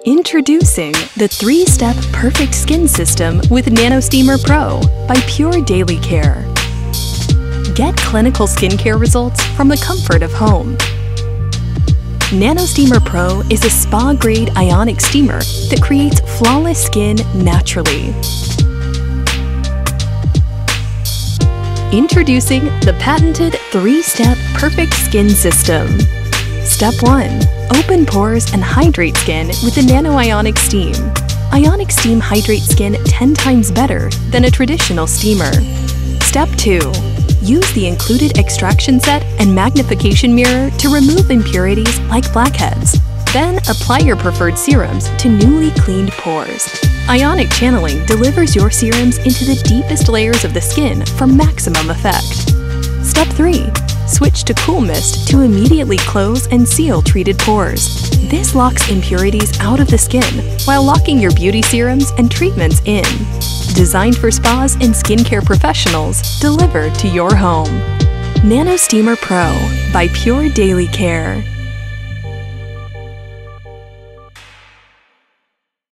Introducing the 3-step perfect skin system with NanoSteamer Pro by Pure Daily Care. Get clinical skincare results from the comfort of home. NanoSteamer Pro is a spa-grade ionic steamer that creates flawless skin naturally. Introducing the patented 3-step perfect skin system. Step 1. Open pores and hydrate skin with the Nano Ionic Steam. Ionic Steam hydrates skin 10 times better than a traditional steamer. Step 2. Use the included extraction set and magnification mirror to remove impurities like blackheads. Then apply your preferred serums to newly cleaned pores. Ionic channeling delivers your serums into the deepest layers of the skin for maximum effect. Step 3. Switch to Cool Mist to immediately close and seal treated pores. This locks impurities out of the skin while locking your beauty serums and treatments in. Designed for spas and skincare professionals, delivered to your home. NanoSteamer Pro by Pure Daily Care.